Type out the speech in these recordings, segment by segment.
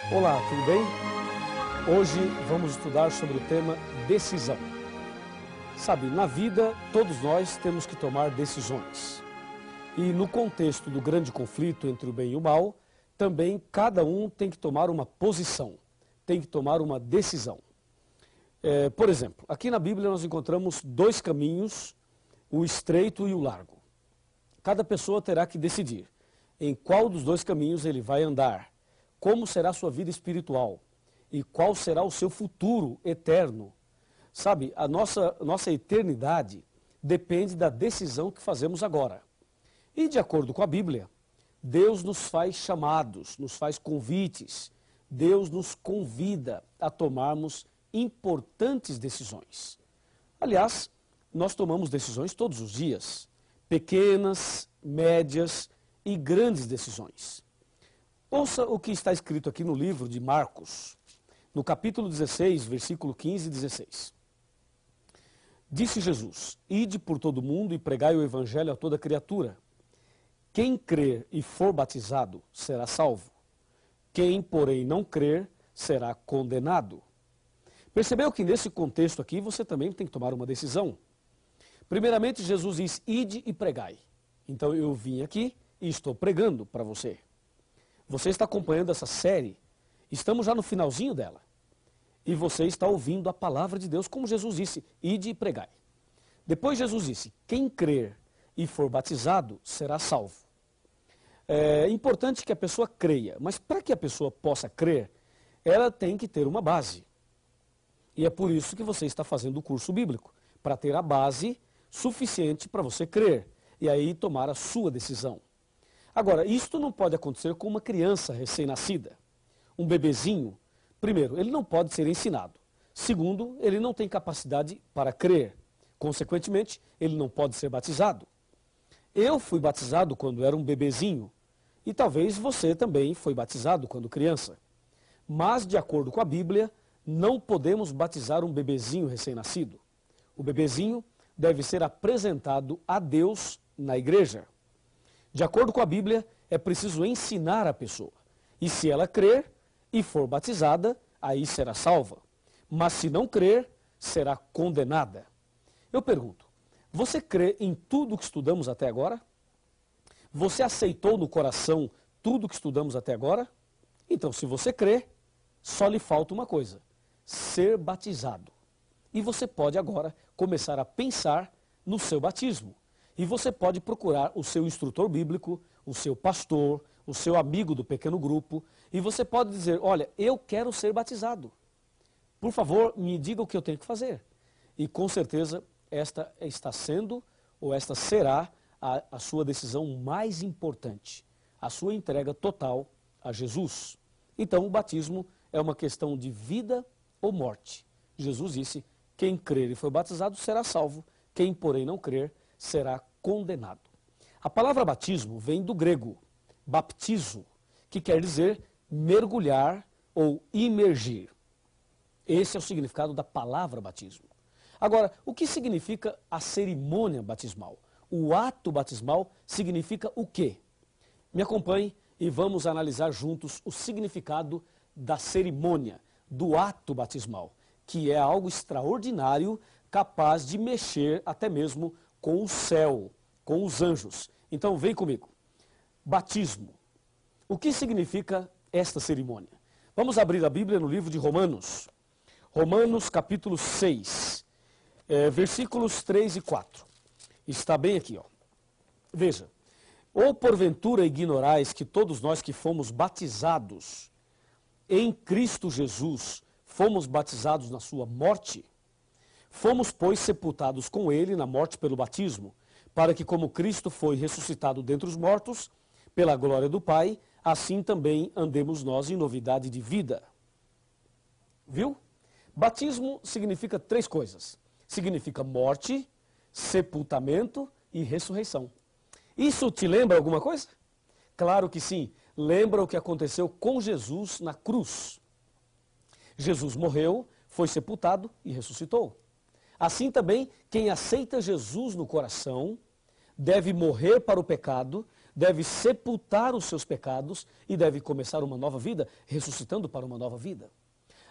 Olá, tudo bem? Hoje vamos estudar sobre o tema decisão. Sabe, na vida todos nós temos que tomar decisões. E no contexto do grande conflito entre o bem e o mal, também cada um tem que tomar uma posição, tem que tomar uma decisão. Por exemplo, aqui na Bíblia nós encontramos dois caminhos, o estreito e o largo. Cada pessoa terá que decidir em qual dos dois caminhos ele vai andar, como será a sua vida espiritual e qual será o seu futuro eterno. Sabe, a nossa eternidade depende da decisão que fazemos agora. E de acordo com a Bíblia, Deus nos faz chamados, nos faz convites, Deus nos convida a tomarmos importantes decisões. Aliás, nós tomamos decisões todos os dias, pequenas, médias e grandes decisões. Ouça o que está escrito aqui no livro de Marcos, no capítulo 16, versículo 15 e 16. Disse Jesus: Ide por todo o mundo e pregai o evangelho a toda criatura. Quem crer e for batizado será salvo. Quem, porém, não crer será condenado. Percebeu que nesse contexto aqui você também tem que tomar uma decisão? Primeiramente, Jesus diz: Ide e pregai. Então eu vim aqui e estou pregando para você. Você está acompanhando essa série, estamos já no finalzinho dela. E você está ouvindo a palavra de Deus, como Jesus disse, ide e pregai. Depois Jesus disse, quem crer e for batizado será salvo. É importante que a pessoa creia, mas para que a pessoa possa crer, ela tem que ter uma base. E é por isso que você está fazendo o curso bíblico, para ter a base suficiente para você crer, e aí tomar a sua decisão. Agora, isto não pode acontecer com uma criança recém-nascida. Um bebezinho, primeiro, ele não pode ser ensinado. Segundo, ele não tem capacidade para crer. Consequentemente, ele não pode ser batizado. Eu fui batizado quando era um bebezinho. E talvez você também foi batizado quando criança. Mas, de acordo com a Bíblia, não podemos batizar um bebezinho recém-nascido. O bebezinho deve ser apresentado a Deus na igreja. De acordo com a Bíblia, é preciso ensinar a pessoa. E se ela crer e for batizada, aí será salva. Mas se não crer, será condenada. Eu pergunto, você crê em tudo que estudamos até agora? Você aceitou no coração tudo que estudamos até agora? Então, se você crê, só lhe falta uma coisa, ser batizado. E você pode agora começar a pensar no seu batismo. E você pode procurar o seu instrutor bíblico, o seu pastor, o seu amigo do pequeno grupo, e você pode dizer, olha, eu quero ser batizado. Por favor, me diga o que eu tenho que fazer. E com certeza, esta está sendo, ou esta será, a sua decisão mais importante, a sua entrega total a Jesus. Então, o batismo é uma questão de vida ou morte. Jesus disse, quem crer e for batizado será salvo, quem, porém, não crer, será condenado. A palavra batismo vem do grego, baptizo, que quer dizer mergulhar ou imergir. Esse é o significado da palavra batismo. Agora, o que significa a cerimônia batismal? O ato batismal significa o quê? Me acompanhe e vamos analisar juntos o significado da cerimônia, do ato batismal, que é algo extraordinário, capaz de mexer até mesmo com o céu, com os anjos. Então vem comigo. Batismo. O que significa esta cerimônia? Vamos abrir a Bíblia no livro de Romanos. Romanos capítulo 6, versículos 3 e 4. Está bem aqui, ó. Veja. Ou porventura ignorais que todos nós que fomos batizados em Cristo Jesus, fomos batizados na sua morte? Fomos, pois, sepultados com ele na morte pelo batismo, para que como Cristo foi ressuscitado dentre os mortos, pela glória do Pai, assim também andemos nós em novidade de vida. Viu? Batismo significa três coisas. Significa morte, sepultamento e ressurreição. Isso te lembra alguma coisa? Claro que sim. Lembra o que aconteceu com Jesus na cruz. Jesus morreu, foi sepultado e ressuscitou. Assim também, quem aceita Jesus no coração deve morrer para o pecado, deve sepultar os seus pecados e deve começar uma nova vida, ressuscitando para uma nova vida.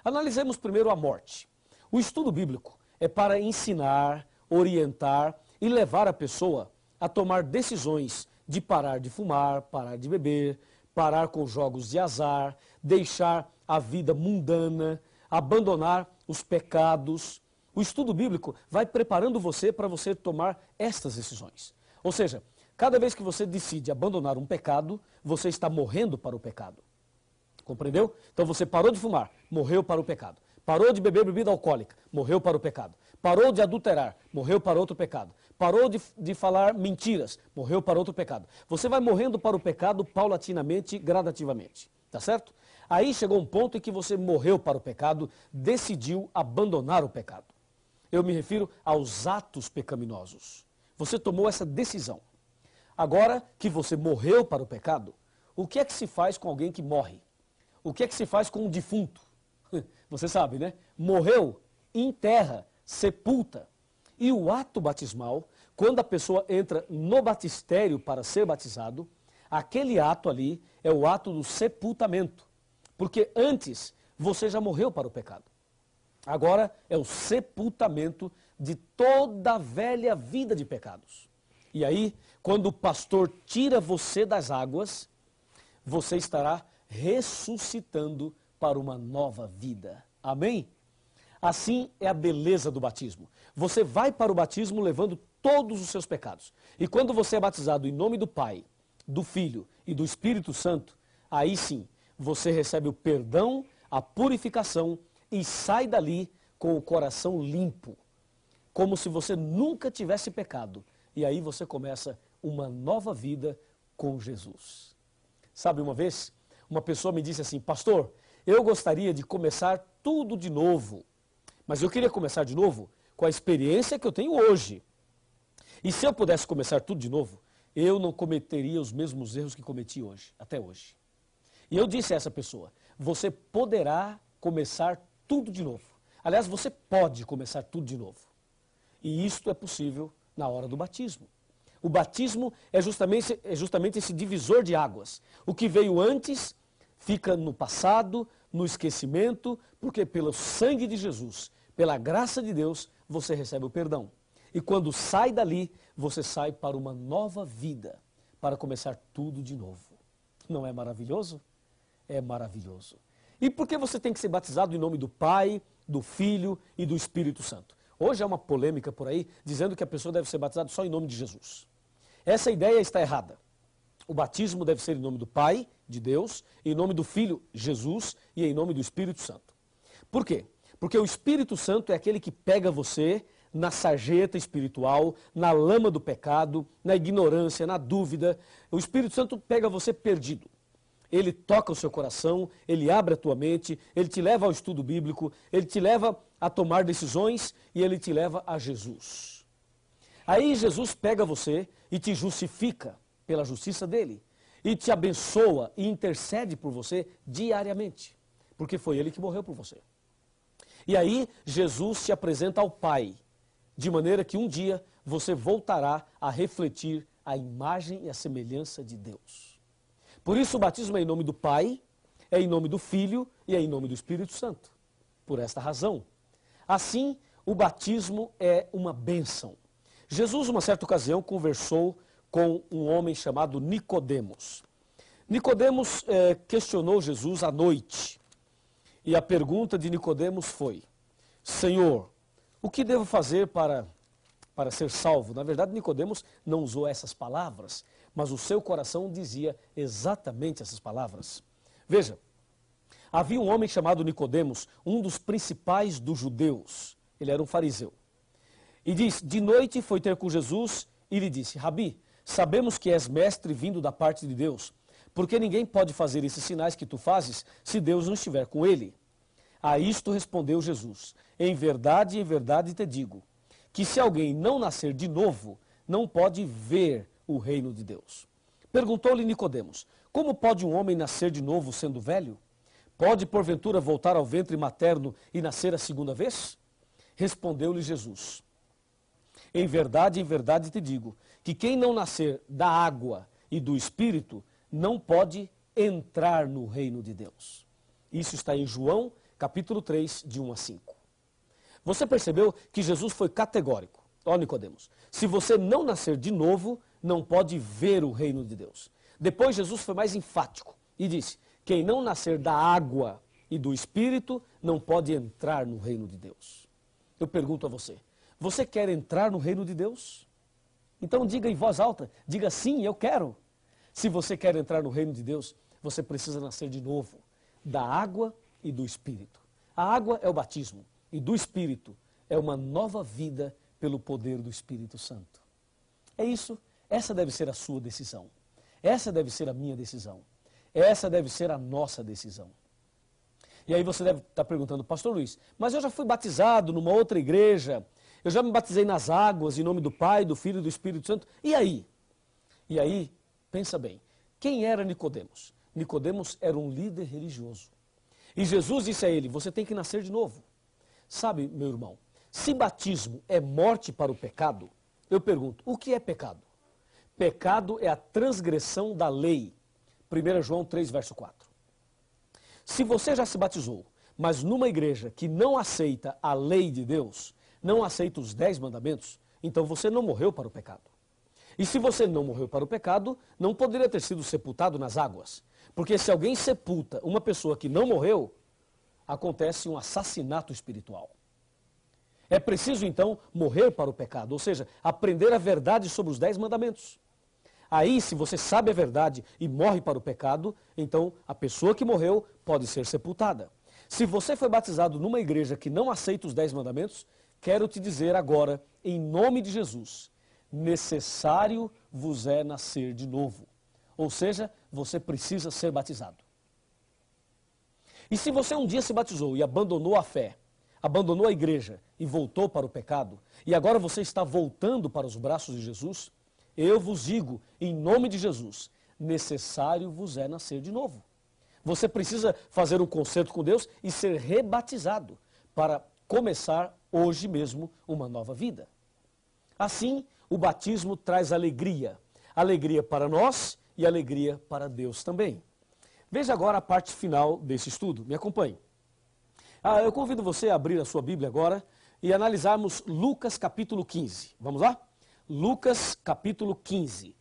Analisemos primeiro a morte. O estudo bíblico é para ensinar, orientar e levar a pessoa a tomar decisões de parar de fumar, parar de beber, parar com jogos de azar, deixar a vida mundana, abandonar os pecados. O estudo bíblico vai preparando você para você tomar estas decisões. Ou seja, cada vez que você decide abandonar um pecado, você está morrendo para o pecado. Compreendeu? Então você parou de fumar, morreu para o pecado. Parou de beber bebida alcoólica, morreu para o pecado. Parou de adulterar, morreu para outro pecado. Parou de falar mentiras, morreu para outro pecado. Você vai morrendo para o pecado paulatinamente, gradativamente. Tá certo? Aí chegou um ponto em que você morreu para o pecado, decidiu abandonar o pecado. Eu me refiro aos atos pecaminosos. Você tomou essa decisão. Agora que você morreu para o pecado, o que é que se faz com alguém que morre? O que é que se faz com um defunto? Você sabe, né? Morreu, enterra, sepulta. E o ato batismal, quando a pessoa entra no batistério para ser batizado, aquele ato ali é o ato do sepultamento. Porque antes você já morreu para o pecado. Agora é o sepultamento de toda a velha vida de pecados. E aí, quando o pastor tira você das águas, você estará ressuscitando para uma nova vida. Amém? Assim é a beleza do batismo. Você vai para o batismo levando todos os seus pecados. E quando você é batizado em nome do Pai, do Filho e do Espírito Santo, aí sim, você recebe o perdão, a purificação e sai dali com o coração limpo, como se você nunca tivesse pecado. E aí você começa uma nova vida com Jesus. Sabe, uma vez, uma pessoa me disse assim: pastor, eu gostaria de começar tudo de novo, mas eu queria começar de novo com a experiência que eu tenho hoje. E se eu pudesse começar tudo de novo, eu não cometeria os mesmos erros que cometi hoje, até hoje. E eu disse a essa pessoa: você poderá começar tudo de novo. Aliás, você pode começar tudo de novo. E isto é possível na hora do batismo. O batismo é justamente esse divisor de águas. O que veio antes fica no passado, no esquecimento, porque pelo sangue de Jesus, pela graça de Deus, você recebe o perdão. E quando sai dali, você sai para uma nova vida, para começar tudo de novo. Não é maravilhoso? É maravilhoso. E por que você tem que ser batizado em nome do Pai, do Filho e do Espírito Santo? Hoje há uma polêmica por aí, dizendo que a pessoa deve ser batizada só em nome de Jesus. Essa ideia está errada. O batismo deve ser em nome do Pai, de Deus, em nome do Filho, Jesus, e em nome do Espírito Santo. Por quê? Porque o Espírito Santo é aquele que pega você na sarjeta espiritual, na lama do pecado, na ignorância, na dúvida. O Espírito Santo pega você perdido. Ele toca o seu coração, ele abre a tua mente, ele te leva ao estudo bíblico, ele te leva a tomar decisões e ele te leva a Jesus. Aí Jesus pega você e te justifica pela justiça dele e te abençoa e intercede por você diariamente, porque foi ele que morreu por você. E aí Jesus te apresenta ao Pai, de maneira que um dia você voltará a refletir a imagem e a semelhança de Deus. Por isso o batismo é em nome do Pai, é em nome do Filho e é em nome do Espírito Santo. Por esta razão. Assim, o batismo é uma bênção. Jesus, uma certa ocasião, conversou com um homem chamado Nicodemos. Nicodemos questionou Jesus à noite. E a pergunta de Nicodemos foi: Senhor, o que devo fazer para ser salvo? Na verdade, Nicodemos não usou essas palavras, mas o seu coração dizia exatamente essas palavras. Veja, havia um homem chamado Nicodemos, um dos principais dos judeus. Ele era um fariseu. E diz: de noite foi ter com Jesus e lhe disse: Rabi, sabemos que és mestre vindo da parte de Deus, porque ninguém pode fazer esses sinais que tu fazes se Deus não estiver com ele. A isto respondeu Jesus: em verdade te digo, que se alguém não nascer de novo, não pode ver o reino de Deus. Perguntou-lhe Nicodemos: como pode um homem nascer de novo sendo velho? Pode porventura voltar ao ventre materno e nascer a segunda vez? Respondeu-lhe Jesus: em verdade te digo, que quem não nascer da água e do Espírito não pode entrar no reino de Deus. Isso está em João, capítulo 3, de 1 a 5. Você percebeu que Jesus foi categórico. Ó Nicodemos, se você não nascer de novo, não pode ver o reino de Deus. Depois Jesus foi mais enfático e disse, quem não nascer da água e do Espírito não pode entrar no reino de Deus. Eu pergunto a você, você quer entrar no reino de Deus? Então diga em voz alta, diga sim, eu quero. Se você quer entrar no reino de Deus, você precisa nascer de novo, da água e do Espírito. A água é o batismo e do Espírito é uma nova vida pelo poder do Espírito Santo. É isso, essa deve ser a sua decisão. Essa deve ser a minha decisão. Essa deve ser a nossa decisão. E aí você deve estar perguntando, pastor Luiz, mas eu já fui batizado numa outra igreja, eu já me batizei nas águas em nome do Pai, do Filho e do Espírito Santo. E aí? E aí, pensa bem, quem era Nicodemos? Nicodemos era um líder religioso. E Jesus disse a ele, você tem que nascer de novo. Sabe, meu irmão, se batismo é morte para o pecado, eu pergunto, o que é pecado? Pecado é a transgressão da lei. 1 João 3, verso 4. Se você já se batizou, mas numa igreja que não aceita a lei de Deus, não aceita os 10 mandamentos, então você não morreu para o pecado. E se você não morreu para o pecado, não poderia ter sido sepultado nas águas. Porque se alguém sepulta uma pessoa que não morreu, acontece um assassinato espiritual. É preciso então morrer para o pecado, ou seja, aprender a verdade sobre os 10 mandamentos. Aí, se você sabe a verdade e morre para o pecado, então a pessoa que morreu pode ser sepultada. Se você foi batizado numa igreja que não aceita os 10 mandamentos, quero te dizer agora, em nome de Jesus, necessário vos é nascer de novo. Ou seja, você precisa ser batizado. E se você um dia se batizou e abandonou a fé, abandonou a igreja e voltou para o pecado, e agora você está voltando para os braços de Jesus, eu vos digo, em nome de Jesus, necessário vos é nascer de novo. Você precisa fazer um concerto com Deus e ser rebatizado para começar hoje mesmo uma nova vida. Assim, o batismo traz alegria. Alegria para nós e alegria para Deus também. Veja agora a parte final desse estudo. Me acompanhe. Eu convido você a abrir a sua Bíblia agora e analisarmos Lucas capítulo 15. Vamos lá? Lucas capítulo 15.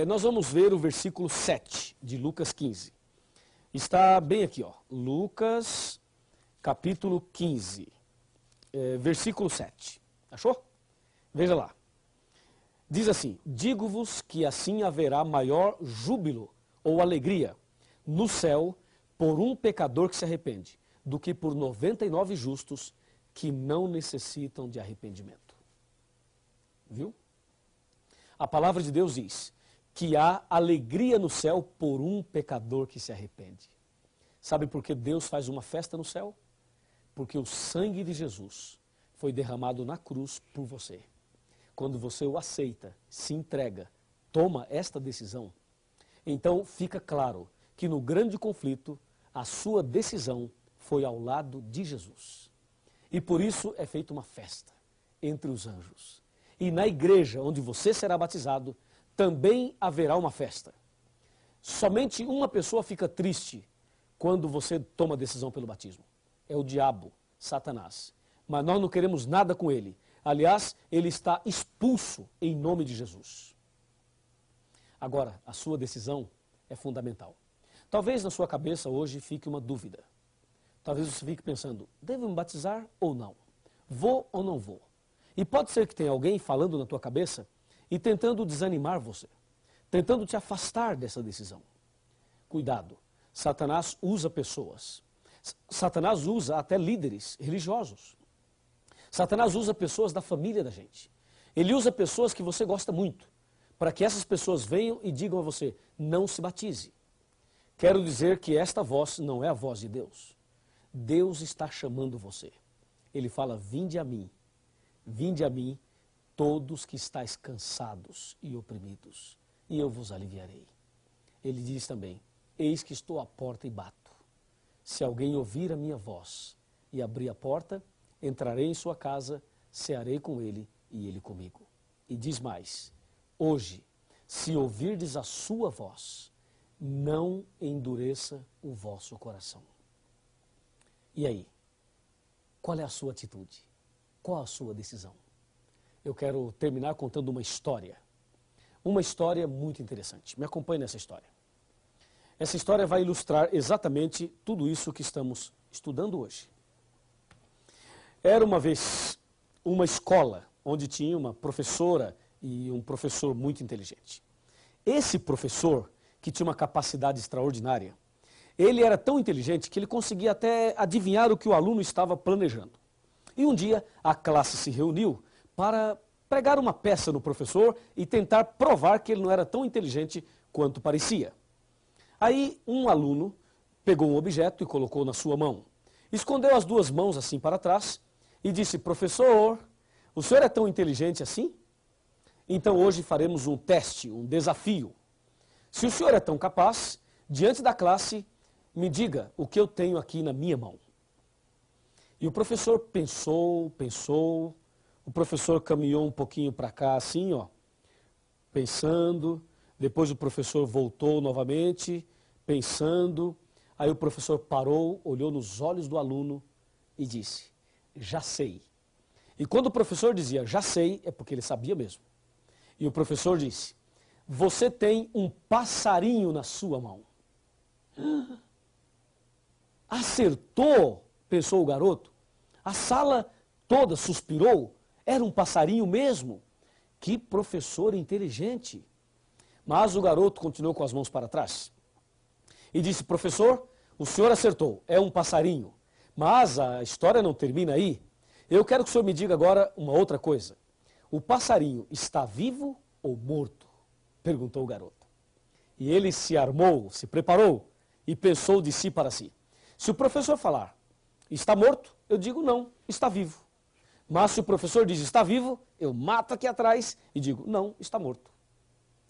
Nós vamos ver o versículo 7 de Lucas 15. Está bem aqui, ó. Lucas capítulo 15, versículo 7. Achou? Veja lá. Diz assim, digo-vos que assim haverá maior júbilo ou alegria no céu por um pecador que se arrepende, do que por 99 justos que não necessitam de arrependimento. Viu? A palavra de Deus diz que há alegria no céu por um pecador que se arrepende. Sabe por que Deus faz uma festa no céu? Porque o sangue de Jesus foi derramado na cruz por você. Quando você o aceita, se entrega, toma esta decisão, então fica claro que no grande conflito, a sua decisão foi ao lado de Jesus. E por isso é feita uma festa entre os anjos. E na igreja onde você será batizado, também haverá uma festa. Somente uma pessoa fica triste quando você toma a decisão pelo batismo. É o diabo, Satanás. Mas nós não queremos nada com ele. Aliás, ele está expulso em nome de Jesus. Agora, a sua decisão é fundamental. Talvez na sua cabeça hoje fique uma dúvida. Talvez você fique pensando, devo me batizar ou não? Vou ou não vou? E pode ser que tenha alguém falando na tua cabeça e tentando desanimar você, tentando te afastar dessa decisão. Cuidado, Satanás usa pessoas. Satanás usa até líderes religiosos. Satanás usa pessoas da família da gente. Ele usa pessoas que você gosta muito, para que essas pessoas venham e digam a você, não se batize. Quero dizer que esta voz não é a voz de Deus. Deus está chamando você. Ele fala, vinde a mim, todos que estáis cansados e oprimidos, e eu vos aliviarei. Ele diz também, eis que estou à porta e bato. Se alguém ouvir a minha voz e abrir a porta, entrarei em sua casa, cearei com ele e ele comigo. E diz mais, hoje, se ouvirdes a sua voz, não endureça o vosso coração. E aí? Qual é a sua atitude? Qual a sua decisão? Eu quero terminar contando uma história. Uma história muito interessante. Me acompanhe nessa história. Essa história vai ilustrar exatamente tudo isso que estamos estudando hoje. Era uma vez uma escola onde tinha uma professora e um professor muito inteligente. Esse professor, que tinha uma capacidade extraordinária, ele era tão inteligente que ele conseguia até adivinhar o que o aluno estava planejando. E um dia a classe se reuniu para pregar uma peça no professor e tentar provar que ele não era tão inteligente quanto parecia. Aí um aluno pegou um objeto e colocou na sua mão. Escondeu as duas mãos assim para trás e disse: professor, o senhor é tão inteligente assim? Então hoje faremos um teste, um desafio. Se o senhor é tão capaz, diante da classe, me diga o que eu tenho aqui na minha mão. E o professor pensou, o professor caminhou um pouquinho para cá assim, ó, pensando, depois o professor voltou novamente, pensando, aí o professor parou, olhou nos olhos do aluno e disse: já sei. E quando o professor dizia já sei, é porque ele sabia mesmo. E o professor disse: você tem um passarinho na sua mão. Acertou, pensou o garoto. A sala toda suspirou. Era um passarinho mesmo. Que professor inteligente. Mas o garoto continuou com as mãos para trás. E disse: professor, o senhor acertou, é um passarinho. Mas a história não termina aí. Eu quero que o senhor me diga agora uma outra coisa. O passarinho está vivo ou morto? Perguntou o garoto. E ele se armou, se preparou e pensou de si para si. Se o professor falar, está morto, eu digo não, está vivo. Mas se o professor diz está vivo, eu mato aqui atrás e digo não, está morto.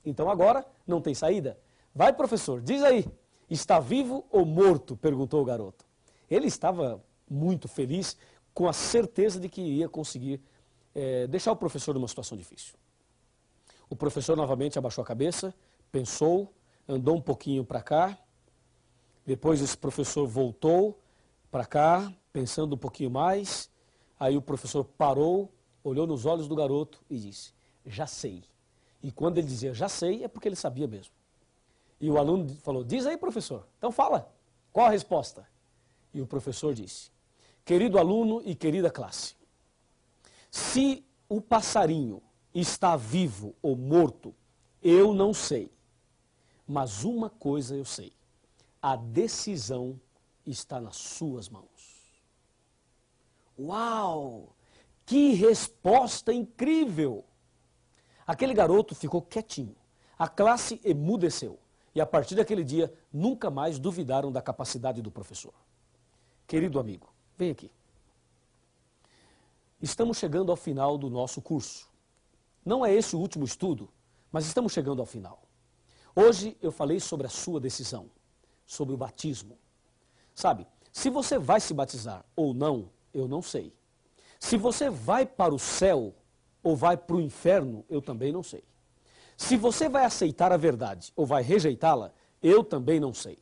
Então agora não tem saída. Vai, professor, diz aí, está vivo ou morto? Perguntou o garoto. Ele estava muito feliz, com a certeza de que iria conseguir deixar o professor numa situação difícil. O professor novamente abaixou a cabeça, pensou, andou um pouquinho para cá. Depois esse professor voltou para cá, pensando um pouquinho mais. Aí o professor parou, olhou nos olhos do garoto e disse: já sei. E quando ele dizia já sei, é porque ele sabia mesmo. E o aluno falou: diz aí, professor, então fala, qual a resposta? E o professor disse: querido aluno e querida classe, se o passarinho está vivo ou morto, eu não sei. Mas uma coisa eu sei: a decisão está nas suas mãos. Uau! Que resposta incrível! Aquele garoto ficou quietinho. A classe emudeceu. E a partir daquele dia, nunca mais duvidaram da capacidade do professor. Querido amigo, vem aqui. Estamos chegando ao final do nosso curso. Não é esse o último estudo, mas estamos chegando ao final. Hoje eu falei sobre a sua decisão, sobre o batismo. Sabe, se você vai se batizar ou não, eu não sei. Se você vai para o céu ou vai para o inferno, eu também não sei. Se você vai aceitar a verdade ou vai rejeitá-la, eu também não sei.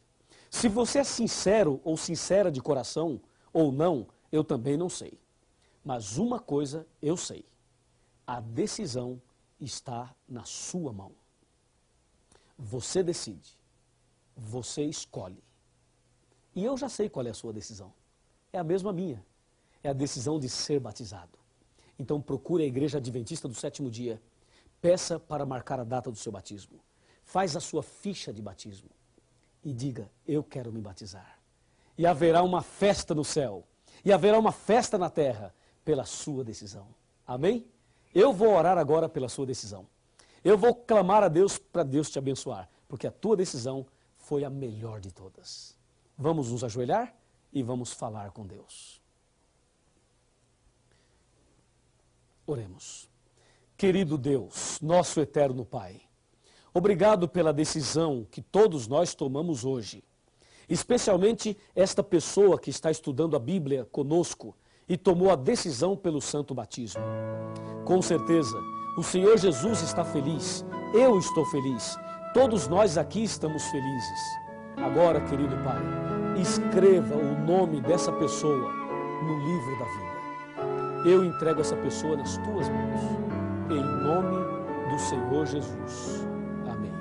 Se você é sincero ou sincera de coração ou não, eu também não sei. Mas uma coisa eu sei: a decisão está na sua mão. Você decide, você escolhe. E eu já sei qual é a sua decisão. É a mesma minha. É a decisão de ser batizado. Então procure a Igreja Adventista do Sétimo Dia. Peça para marcar a data do seu batismo. Faz a sua ficha de batismo. E diga: eu quero me batizar. E haverá uma festa no céu. E haverá uma festa na terra pela sua decisão. Amém? Eu vou orar agora pela sua decisão. Eu vou clamar a Deus para Deus te abençoar. Porque a tua decisão foi a melhor de todas. Vamos nos ajoelhar e vamos falar com Deus. Oremos. Querido Deus, nosso eterno Pai, obrigado pela decisão que todos nós tomamos hoje. Especialmente esta pessoa que está estudando a Bíblia conosco e tomou a decisão pelo santo batismo. Com certeza, O Senhor Jesus está feliz, eu estou feliz, todos nós aqui estamos felizes. Agora, querido Pai, escreva o nome dessa pessoa no livro da vida. Eu entrego essa pessoa nas tuas mãos, em nome do Senhor Jesus. Amém.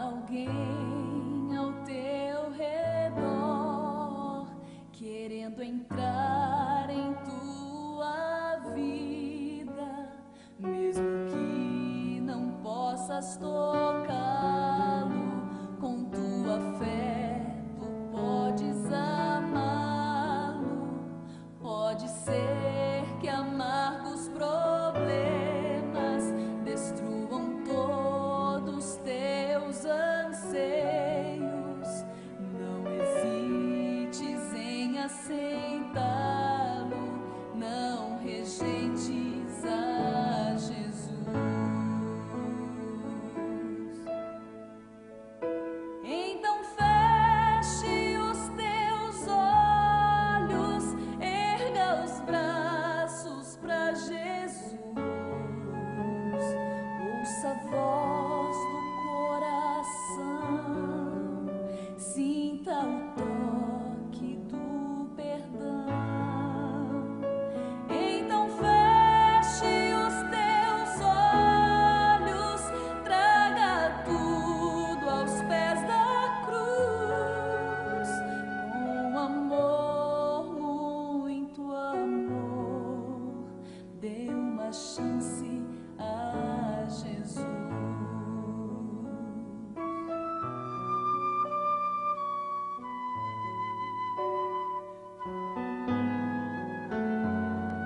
Alguém ao teu redor, querendo entrar em tua vida, mesmo que não possas tocá-lo, com tua fé tu podes amá-lo. Pode ser que amargos problemas destruam todos teus anseios. Não hesites em aceitá-lo, não rejeites a Jesus. Então feche os teus olhos, erga os braços para Jesus. Ouça a voz do coração, sinta o toque do perdão. Então feche os teus olhos, traga tudo aos pés da cruz. Com amor, muito amor, dê uma chance a Jesus.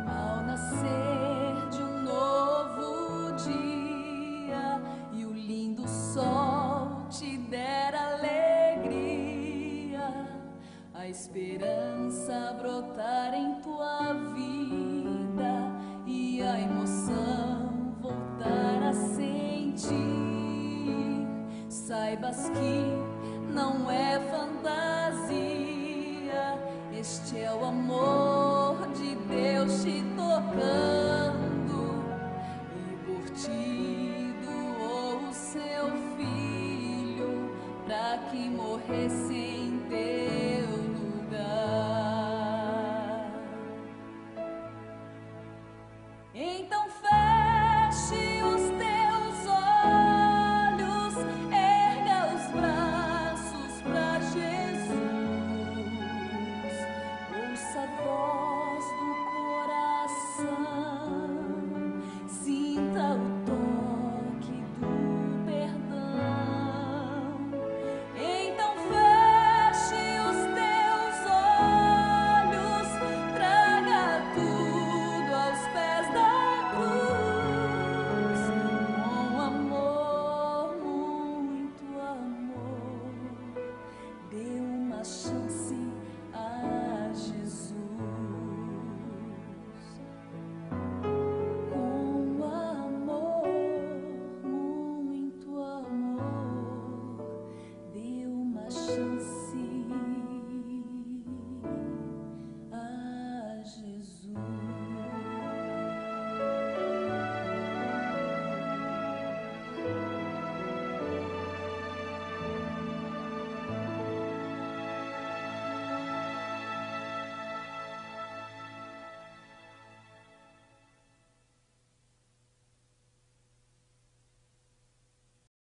Ao nascer de um novo dia e o lindo sol te der alegria, a esperança brotar em tua vida e a emoção voltar a sentir, saibas que não é fantasia